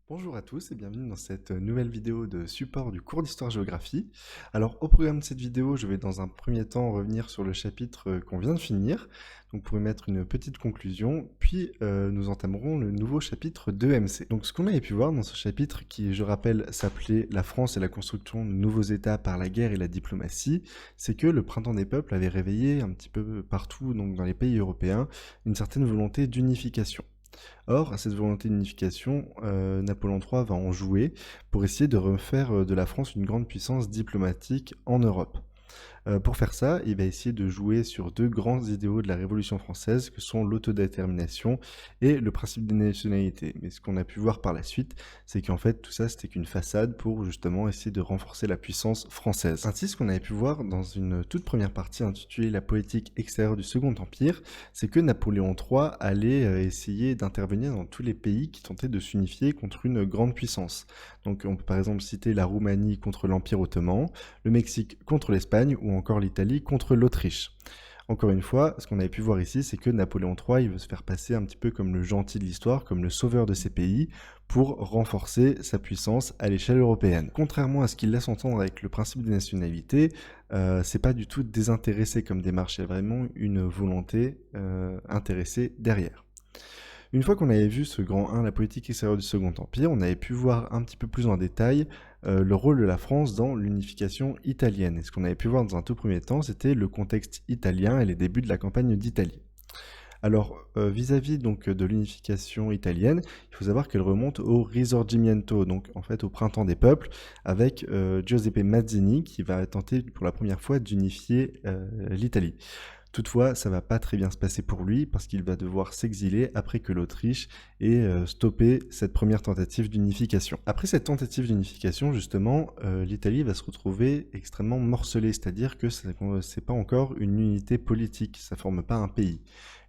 Bonjour à tous et bienvenue dans cette nouvelle vidéo de support du cours d'histoire-géographie. Alors au programme de cette vidéo, je vais dans un premier temps revenir sur le chapitre qu'on vient de finir, donc pour y mettre une petite conclusion, puis nous entamerons le nouveau chapitre 2MC. Donc ce qu'on avait pu voir dans ce chapitre, qui je rappelle s'appelait La France et la construction de nouveaux États par la guerre et la diplomatie, c'est que le printemps des peuples avait réveillé un petit peu partout, donc dans les pays européens, une certaine volonté d'unification. Or, à cette volonté d'unification, Napoléon III va en jouer pour essayer de refaire de la France une grande puissance diplomatique en Europe. Pour faire ça, il va essayer de jouer sur deux grands idéaux de la Révolution française, que sont l'autodétermination et le principe des nationalités. Mais ce qu'on a pu voir par la suite, c'est qu'en fait, tout ça, c'était qu'une façade pour justement essayer de renforcer la puissance française. Ainsi, ce qu'on avait pu voir dans une toute première partie intitulée La politique extérieure du Second Empire, c'est que Napoléon III allait essayer d'intervenir dans tous les pays qui tentaient de s'unifier contre une grande puissance. Donc on peut par exemple citer la Roumanie contre l'Empire ottoman, le Mexique contre l'Espagne ou encore l'Italie contre l'Autriche. Encore une fois, ce qu'on avait pu voir ici, c'est que Napoléon III, il veut se faire passer un petit peu comme le gentil de l'histoire, comme le sauveur de ces pays, pour renforcer sa puissance à l'échelle européenne. Contrairement à ce qu'il laisse entendre avec le principe des nationalités, c'est pas du tout désintéressé comme démarche, il y a vraiment une volonté intéressée derrière. Une fois qu'on avait vu ce grand 1, la politique extérieure du Second Empire, on avait pu voir un petit peu plus en détail le rôle de la France dans l'unification italienne. Et ce qu'on avait pu voir dans un tout premier temps, c'était le contexte italien et les débuts de la campagne d'Italie. Alors, vis-à-vis donc de l'unification italienne, il faut savoir qu'elle remonte au Risorgimento, donc en fait au printemps des peuples, avec Giuseppe Mazzini qui va tenter pour la première fois d'unifier l'Italie. Toutefois, ça va pas très bien se passer pour lui parce qu'il va devoir s'exiler après que l'Autriche ait stoppé cette première tentative d'unification. Après cette tentative d'unification, justement, l'Italie va se retrouver extrêmement morcelée, c'est-à-dire que c'est pas encore une unité politique, ça forme pas un pays.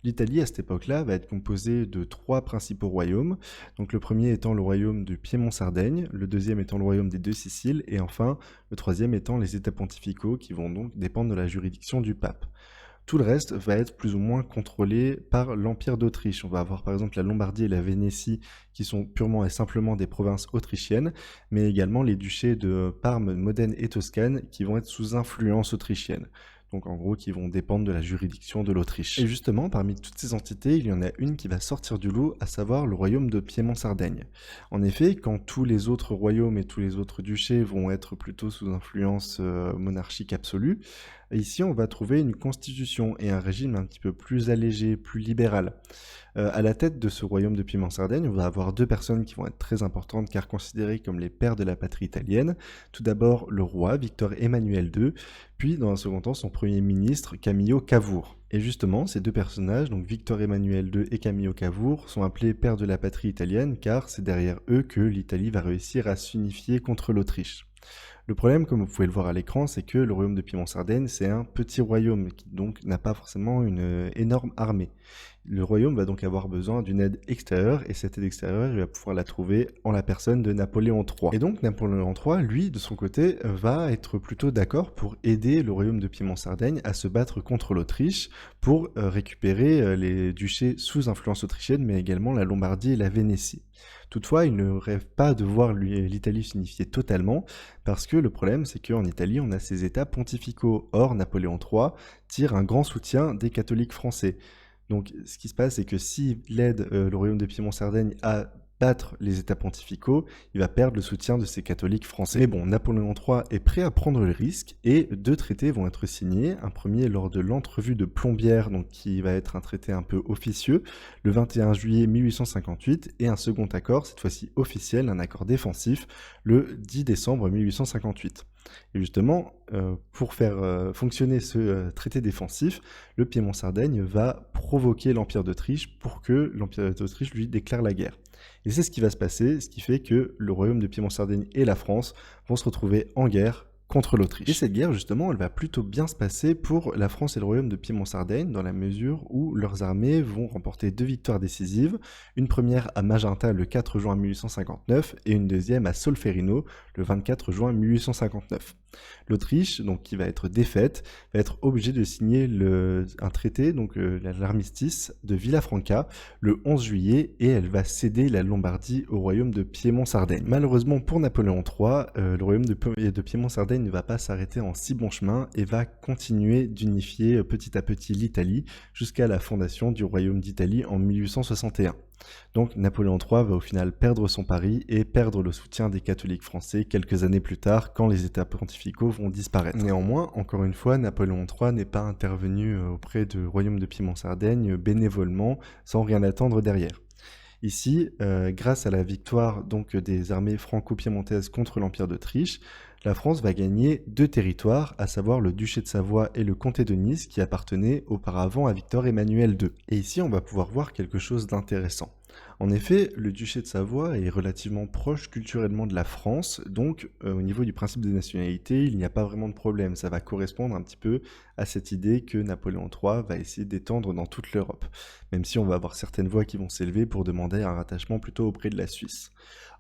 L'Italie, à cette époque-là, va être composée de trois principaux royaumes, donc le premier étant le royaume du Piémont-Sardaigne, le deuxième étant le royaume des deux Siciles, et enfin le troisième étant les États pontificaux qui vont donc dépendre de la juridiction du pape. Tout le reste va être plus ou moins contrôlé par l'Empire d'Autriche. On va avoir par exemple la Lombardie et la Vénétie qui sont purement et simplement des provinces autrichiennes, mais également les duchés de Parme, Modène et Toscane qui vont être sous influence autrichienne. Donc en gros qui vont dépendre de la juridiction de l'Autriche. Et justement, parmi toutes ces entités, il y en a une qui va sortir du lot, à savoir le royaume de Piémont-Sardaigne. En effet, quand tous les autres royaumes et tous les autres duchés vont être plutôt sous influence monarchique absolue, ici on va trouver une constitution et un régime un petit peu plus allégé, plus libéral. À la tête de ce royaume de Piémont-Sardaigne, on va avoir deux personnes qui vont être très importantes car considérées comme les pères de la patrie italienne. Tout d'abord le roi, Victor Emmanuel II, puis dans un second temps son premier ministre, Camillo Cavour. Et justement, ces deux personnages, donc Victor Emmanuel II et Camillo Cavour, sont appelés pères de la patrie italienne car c'est derrière eux que l'Italie va réussir à s'unifier contre l'Autriche. Le problème, comme vous pouvez le voir à l'écran, c'est que le royaume de Piémont-Sardaigne, c'est un petit royaume qui donc n'a pas forcément une énorme armée. Le royaume va donc avoir besoin d'une aide extérieure, et cette aide extérieure, il va pouvoir la trouver en la personne de Napoléon III. Et donc Napoléon III, lui, de son côté, va être plutôt d'accord pour aider le royaume de Piémont-Sardaigne à se battre contre l'Autriche pour récupérer les duchés sous influence autrichienne, mais également la Lombardie et la Vénétie. Toutefois, il ne rêve pas de voir l'Italie s'unifier totalement, parce que le problème, c'est qu'en Italie, on a ces États pontificaux. Or, Napoléon III tire un grand soutien des catholiques français. Donc, ce qui se passe, c'est que s'il aide le royaume de Piémont-Sardaigne à battre les États pontificaux, il va perdre le soutien de ces catholiques français. Mais bon, Napoléon III est prêt à prendre le risque et deux traités vont être signés. Un premier lors de l'entrevue de Plombières, donc qui va être un traité un peu officieux, le 21 juillet 1858, et un second accord, cette fois-ci officiel, un accord défensif, le 10 décembre 1858. Et justement, pour faire fonctionner ce traité défensif, le Piémont-Sardaigne va provoquer l'Empire d'Autriche pour que l'Empire d'Autriche lui déclare la guerre. Et c'est ce qui va se passer, ce qui fait que le royaume de Piémont-Sardaigne et la France vont se retrouver en guerre contre l'Autriche. Et cette guerre, justement, elle va plutôt bien se passer pour la France et le royaume de Piémont-Sardaigne, dans la mesure où leurs armées vont remporter 2 victoires décisives, une première à Magenta le 4 juin 1859 et une deuxième à Solferino le 24 juin 1859. L'Autriche, donc qui va être défaite, va être obligée de signer un traité, donc l'armistice de Villafranca, le 11 juillet, et elle va céder la Lombardie au royaume de Piémont-Sardaigne. Malheureusement pour Napoléon III, le royaume de Piémont-Sardaigne ne va pas s'arrêter en si bon chemin et va continuer d'unifier petit à petit l'Italie jusqu'à la fondation du royaume d'Italie en 1861. Donc Napoléon III va au final perdre son pari et perdre le soutien des catholiques français quelques années plus tard quand les états pontificaux vont disparaître. Néanmoins, encore une fois, Napoléon III n'est pas intervenu auprès du royaume de Piémont-Sardaigne bénévolement sans rien attendre derrière. Ici, grâce à la victoire donc des armées franco-piémontaises contre l'Empire d'Autriche, la France va gagner 2 territoires, à savoir le duché de Savoie et le comté de Nice, qui appartenaient auparavant à Victor Emmanuel II. Et ici, on va pouvoir voir quelque chose d'intéressant. En effet, le duché de Savoie est relativement proche culturellement de la France, donc au niveau du principe des nationalités, il n'y a pas vraiment de problème. Ça va correspondre un petit peu à cette idée que Napoléon III va essayer d'étendre dans toute l'Europe, même si on va avoir certaines voix qui vont s'élever pour demander un rattachement plutôt auprès de la Suisse.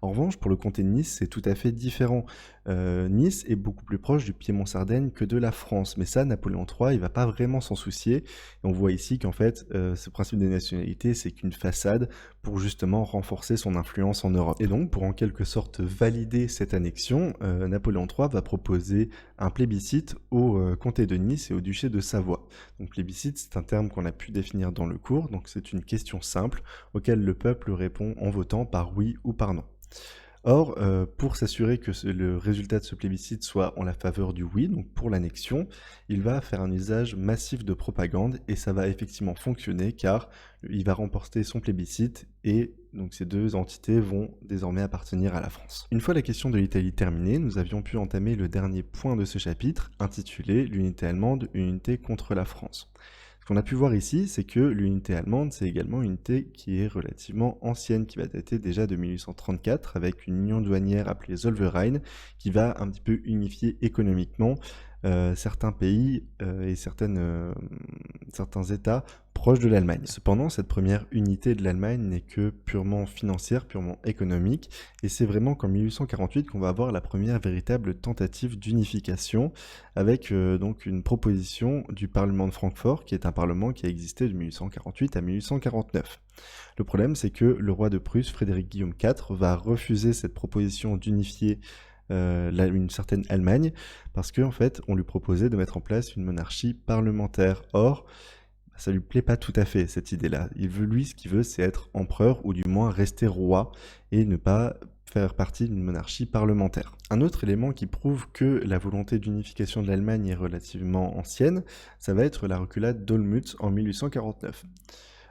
En revanche, pour le comté de Nice, c'est tout à fait différent. Nice est beaucoup plus proche du Piémont-Sardaigne que de la France, mais ça, Napoléon III, il va pas vraiment s'en soucier. Et on voit ici qu'en fait, ce principe des nationalités, c'est qu'une façade pour justement renforcer son influence en Europe. Et donc, pour en quelque sorte valider cette annexion, Napoléon III va proposer un plébiscite au comté de Nice et au duché de Savoie. Donc plébiscite, c'est un terme qu'on a pu définir dans le cours, donc c'est une question simple auquel le peuple répond en votant par oui ou par non. Or, pour s'assurer que le résultat de ce plébiscite soit en la faveur du oui, donc pour l'annexion, il va faire un usage massif de propagande et ça va effectivement fonctionner car il va remporter son plébiscite et donc ces 2 entités vont désormais appartenir à la France. Une fois la question de l'Italie terminée, nous avions pu entamer le dernier point de ce chapitre intitulé l'unité allemande, une unité contre la France. Ce qu'on a pu voir ici, c'est que l'unité allemande, c'est également une unité qui est relativement ancienne, qui va dater déjà de 1834, avec une union douanière appelée Zollverein, qui va un petit peu unifier économiquement certains pays et certains États proches de l'Allemagne. Cependant, cette première unité de l'Allemagne n'est que purement financière, purement économique, et c'est vraiment qu'en 1848 qu'on va avoir la première véritable tentative d'unification avec donc une proposition du Parlement de Francfort, qui est un parlement qui a existé de 1848 à 1849. Le problème, c'est que le roi de Prusse, Frédéric Guillaume IV, va refuser cette proposition d'unifier une certaine Allemagne, parce qu'en fait, on lui proposait de mettre en place une monarchie parlementaire. Or, ça lui plaît pas tout à fait, cette idée-là. Lui, ce qu'il veut, c'est être empereur, ou du moins rester roi, et ne pas faire partie d'une monarchie parlementaire. Un autre élément qui prouve que la volonté d'unification de l'Allemagne est relativement ancienne, ça va être la reculade d'Olmütz en 1849.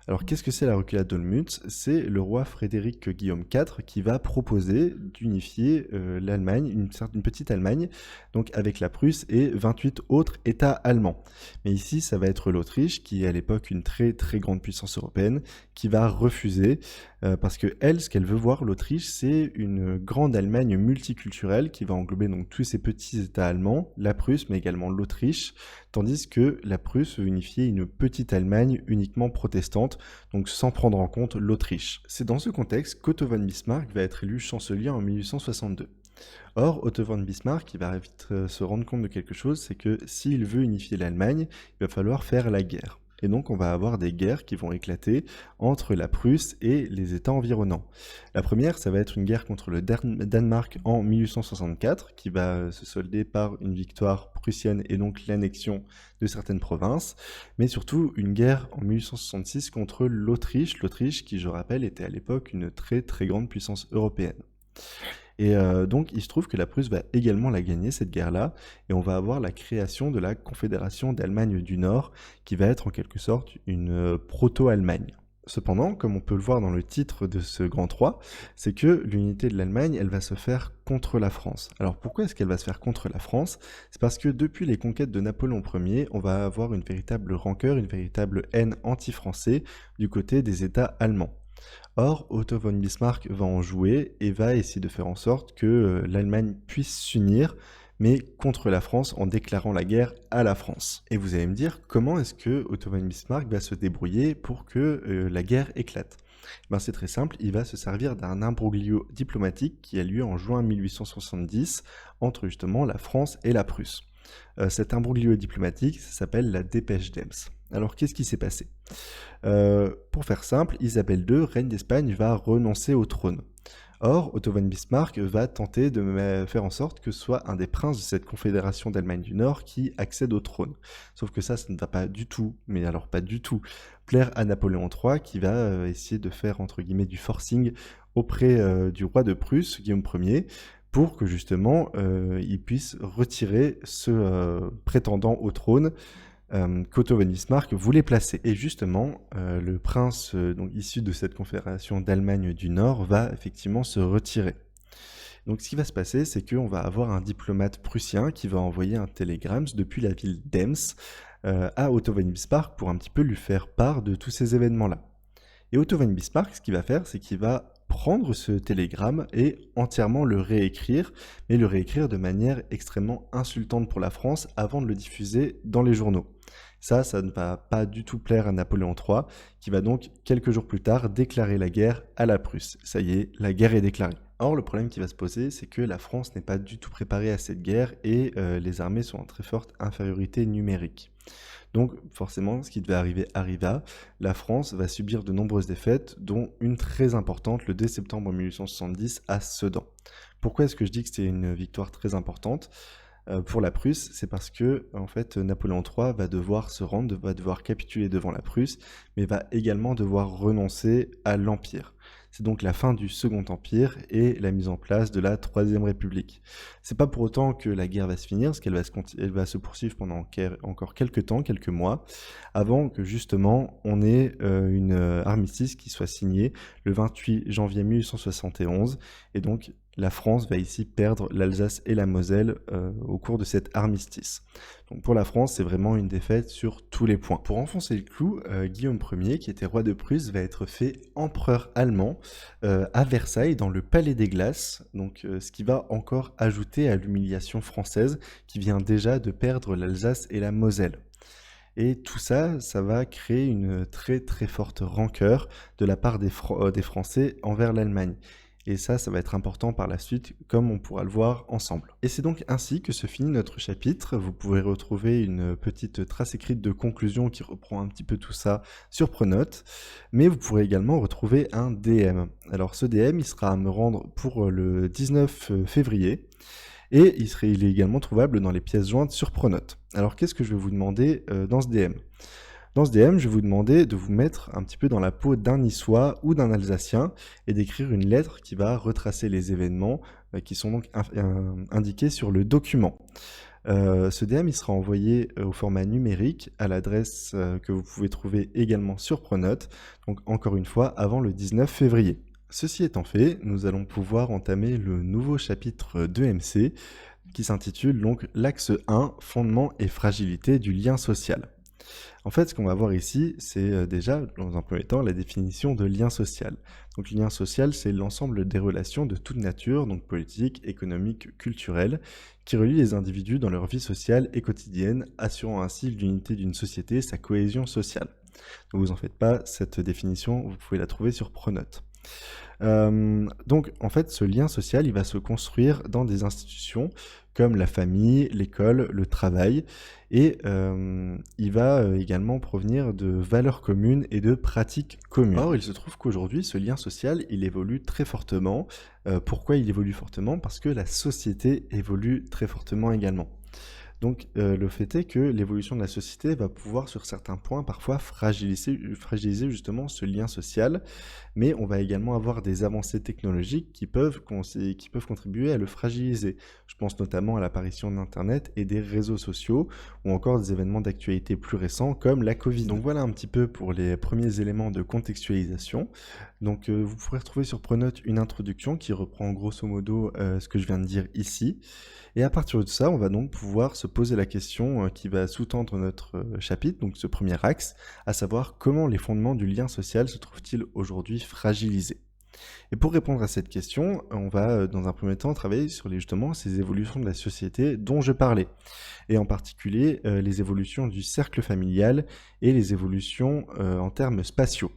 Alors qu'est-ce que c'est la reculade d'Olmütz? C'est le roi Frédéric Guillaume IV qui va proposer d'unifier l'Allemagne, une petite Allemagne, donc avec la Prusse et 28 autres États allemands. Mais ici, ça va être l'Autriche, qui est à l'époque une très très grande puissance européenne, qui va refuser, parce que elle, ce qu'elle veut voir, l'Autriche, c'est une grande Allemagne multiculturelle qui va englober donc tous ces petits États allemands, la Prusse, mais également l'Autriche, tandis que la Prusse veut unifier une petite Allemagne uniquement protestante, donc sans prendre en compte l'Autriche. C'est dans ce contexte qu'Otto von Bismarck va être élu chancelier en 1862. Or, Otto von Bismarck, il va vite se rendre compte de quelque chose, c'est que s'il veut unifier l'Allemagne, il va falloir faire la guerre. Et donc on va avoir des guerres qui vont éclater entre la Prusse et les États environnants. La première, ça va être une guerre contre le Danemark en 1864, qui va se solder par une victoire prussienne et donc l'annexion de certaines provinces, mais surtout une guerre en 1866 contre l'Autriche, qui, je rappelle, était à l'époque une très très grande puissance européenne. Et donc il se trouve que la Prusse va également la gagner, cette guerre-là, et on va avoir la création de la Confédération d'Allemagne du Nord, qui va être en quelque sorte une proto-Allemagne. Cependant, comme on peut le voir dans le titre de ce Grand 3, c'est que l'unité de l'Allemagne, elle va se faire contre la France. Alors pourquoi est-ce qu'elle va se faire contre la France? C'est parce que depuis les conquêtes de Napoléon Ier, on va avoir une véritable rancœur, une véritable haine anti-français du côté des États allemands. Or, Otto von Bismarck va en jouer et va essayer de faire en sorte que l'Allemagne puisse s'unir, mais contre la France en déclarant la guerre à la France. Et vous allez me dire, comment est-ce que Otto von Bismarck va se débrouiller pour que la guerre éclate? Ben, c'est très simple, il va se servir d'un imbroglio diplomatique qui a lieu en juin 1870 entre justement la France et la Prusse. Cet imbroglio diplomatique, ça s'appelle la dépêche d'Ems. Alors qu'est-ce qui s'est passé? Pour faire simple, Isabelle II, reine d'Espagne, va renoncer au trône. Or, Otto von Bismarck va tenter de faire en sorte que ce soit un des princes de cette confédération d'Allemagne du Nord qui accède au trône. Sauf que ça ne va pas du tout, mais alors pas du tout, plaire à Napoléon III qui va essayer de faire entre guillemets du forcing auprès du roi de Prusse, Guillaume Ier, pour que justement il puisse retirer ce prétendant au trône qu'Otto von Bismarck voulait placer. Et justement, le prince donc, issu de cette confédération d'Allemagne du Nord va effectivement se retirer. Donc ce qui va se passer, c'est qu'on va avoir un diplomate prussien qui va envoyer un télégramme depuis la ville d'Ems à Otto von Bismarck pour un petit peu lui faire part de tous ces événements-là. Et Otto von Bismarck, ce qu'il va faire, c'est qu'il va prendre ce télégramme et entièrement le réécrire, mais le réécrire de manière extrêmement insultante pour la France avant de le diffuser dans les journaux. Ça ne va pas du tout plaire à Napoléon III, qui va donc, quelques jours plus tard, déclarer la guerre à la Prusse. Ça y est, la guerre est déclarée. Or, le problème qui va se poser, c'est que la France n'est pas du tout préparée à cette guerre et les armées sont en très forte infériorité numérique. Donc forcément, ce qui devait arriver arriva. La France va subir de nombreuses défaites, dont une très importante le 2 septembre 1870 à Sedan. Pourquoi est-ce que je dis que c'était une victoire très importante pour la Prusse? C'est parce que en fait, Napoléon III va devoir se rendre, va devoir capituler devant la Prusse, mais va également devoir renoncer à l'Empire. C'est donc la fin du Second Empire et la mise en place de la Troisième République. C'est pas pour autant que la guerre va se finir, parce qu'elle va se poursuivre pendant encore quelques temps, quelques mois, avant que justement on ait une armistice qui soit signée le 28 janvier 1871, et donc la France va ici perdre l'Alsace et la Moselle au cours de cet armistice. Donc pour la France, c'est vraiment une défaite sur tous les points. Pour enfoncer le clou, Guillaume Ier, qui était roi de Prusse, va être fait empereur allemand à Versailles, dans le Palais des Glaces, donc ce qui va encore ajouter à l'humiliation française qui vient déjà de perdre l'Alsace et la Moselle. Et tout ça, ça va créer une très très forte rancœur de la part des Français envers l'Allemagne. Et ça va être important par la suite, comme on pourra le voir ensemble. Et c'est donc ainsi que se finit notre chapitre. Vous pouvez retrouver une petite trace écrite de conclusion qui reprend un petit peu tout ça sur Pronote. Mais vous pourrez également retrouver un DM. Alors ce DM, il sera à me rendre pour le 19 février. Et il est également trouvable dans les pièces jointes sur Pronote. Alors qu'est-ce que je vais vous demander dans ce DM ? Dans ce DM, je vais vous demander de vous mettre un petit peu dans la peau d'un Niçois ou d'un Alsacien et d'écrire une lettre qui va retracer les événements qui sont donc indiqués sur le document. Ce DM il sera envoyé au format numérique à l'adresse que vous pouvez trouver également sur Pronote, donc encore une fois avant le 19 février. Ceci étant fait, nous allons pouvoir entamer le nouveau chapitre de MC qui s'intitule donc l'axe 1, fondement et fragilité du lien social. En fait, ce qu'on va voir ici, c'est déjà, dans un premier temps, la définition de lien social. Donc, le lien social, c'est l'ensemble des relations de toute nature, donc politique, économique, culturelle, qui relient les individus dans leur vie sociale et quotidienne, assurant ainsi l'unité d'une société, sa cohésion sociale. Ne vous en faites pas, cette définition, vous pouvez la trouver sur Pronote. Donc, en fait, ce lien social, il va se construire dans des institutions comme la famille, l'école, le travail, et il va également provenir de valeurs communes et de pratiques communes. Or, il se trouve qu'aujourd'hui, ce lien social, il évolue très fortement. Pourquoi il évolue fortement? Parce que la société évolue très fortement également. Donc le fait est que l'évolution de la société va pouvoir sur certains points parfois fragiliser justement ce lien social, mais on va également avoir des avancées technologiques qui peuvent contribuer à le fragiliser. Je pense notamment à l'apparition d'Internet et des réseaux sociaux, ou encore des événements d'actualité plus récents comme la Covid. Donc voilà un petit peu pour les premiers éléments de contextualisation. Donc vous pourrez retrouver sur Pronote une introduction qui reprend grosso modo ce que je viens de dire ici. Et à partir de ça, on va donc pouvoir se poser la question qui va sous-tendre notre chapitre, donc ce premier axe, à savoir comment les fondements du lien social se trouvent-ils aujourd'hui fragilisés. Et pour répondre à cette question, on va dans un premier temps travailler sur justement ces évolutions de la société dont je parlais, et en particulier les évolutions du cercle familial et les évolutions en termes spatiaux.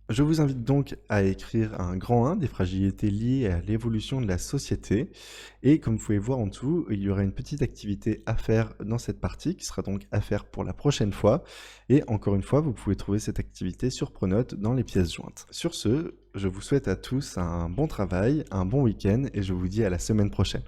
Je vous invite donc à écrire un grand 1 des fragilités liées à l'évolution de la société. Et comme vous pouvez voir en dessous, il y aura une petite activité à faire dans cette partie qui sera donc à faire pour la prochaine fois. Et encore une fois, vous pouvez trouver cette activité sur Pronote dans les pièces jointes. Sur ce, je vous souhaite à tous un bon travail, un bon week-end et je vous dis à la semaine prochaine.